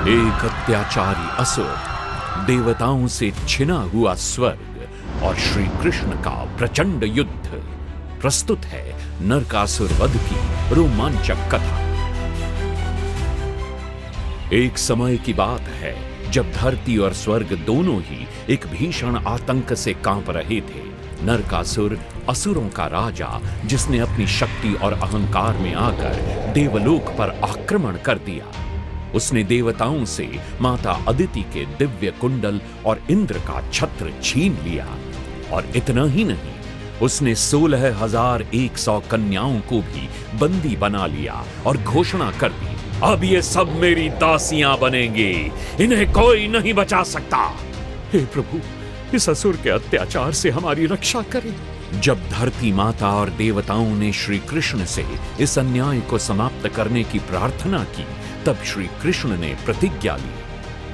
एक अत्याचारी असुर, देवताओं से छिना हुआ स्वर्ग और श्री कृष्ण का प्रचंड युद्ध। प्रस्तुत है नरकासुर वध की रोमांचक कथा। एक समय की बात है जब धरती और स्वर्ग दोनों ही एक भीषण आतंक से कांप रहे थे। नरकासुर असुरों का राजा, जिसने अपनी शक्ति और अहंकार में आकर देवलोक पर आक्रमण कर दिया। उसने देवताओं से माता अदिति के दिव्य कुंडल और इंद्र का छत्र छीन लिया। और इतना ही नहीं, उसने 16,100 कन्याओं को भी बंदी बना लिया और घोषणा कर दी, अब ये सब मेरी दासियां बनेंगी, इन्हें कोई नहीं बचा सकता। हे प्रभु, इस असुर के अत्याचार से हमारी रक्षा करें। जब धरती माता और देवताओं ने श्री कृष्ण से इस अन्याय को समाप्त करने की प्रार्थना की, तब श्री कृष्ण ने प्रतिज्ञा ली,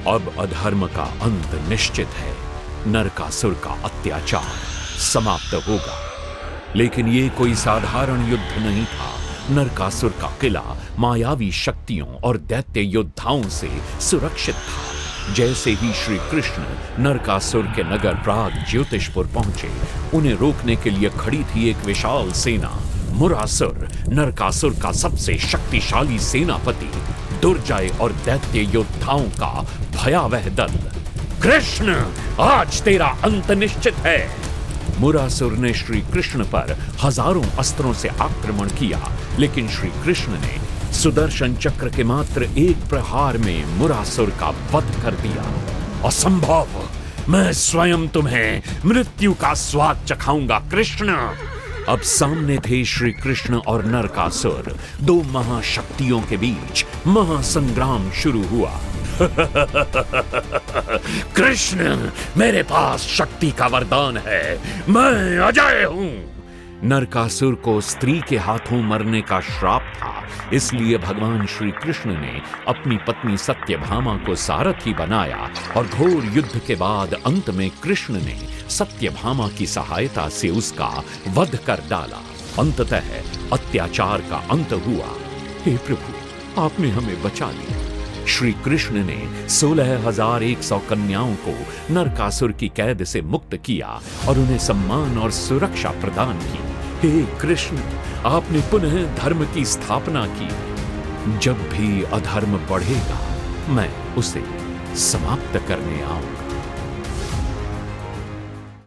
अब अधर्म का अंत निश्चित है, नरकासुर का अत्याचार समाप्त होगा। लेकिन ये कोई साधारण युद्ध नहीं था। नरकासुर का किला मायावी शक्तियों और दैत्य योद्धाओं से सुरक्षित था। जैसे ही श्री कृष्ण नरकासुर के नगर प्राग ज्योतिषपुर पहुंचे, उन्हें रोकने के लिए खड़ी थी एक विशाल सेना। मुरासुर, नरकासुर का सबसे शक्तिशाली सेनापति, दुर्जय और दैत्य योद्धाओं का भयावह दल। कृष्ण, आज तेरा अंत निश्चित है। मुरासुर ने श्री कृष्ण पर हजारों अस्त्रों से आक्रमण किया, लेकिन श्री कृष्ण ने सुदर्शन चक्र के मात्र एक प्रहार में मुरासुर का वध कर दिया। असंभव, मैं स्वयं तुम्हें मृत्यु का स्वाद चखाऊंगा कृष्ण। अब सामने थे श्री कृष्ण और नरकासुर। दो महाशक्तियों के बीच महासंग्राम शुरू हुआ। कृष्ण, मेरे पास शक्ति का वरदान है, मैं अजय हूं। नरकासुर को स्त्री के हाथों मरने का श्राप था, इसलिए भगवान श्री कृष्ण ने अपनी पत्नी सत्यभामा को सारथी बनाया और घोर युद्ध के बाद अंत में कृष्ण ने सत्यभामा की सहायता से उसका वध कर डाला। अंततः अत्याचार का अंत हुआ। हे प्रभु, आपने हमें बचा लिया। श्री कृष्ण ने 16,100 कन्याओं को नरकासुर की कैद से मुक्त किया और उन्हें सम्मान और सुरक्षा प्रदान की। हे कृष्ण, आपने पुनः धर्म की स्थापना की। जब भी अधर्म बढ़ेगा, मैं उसे समाप्त करने आऊंगा।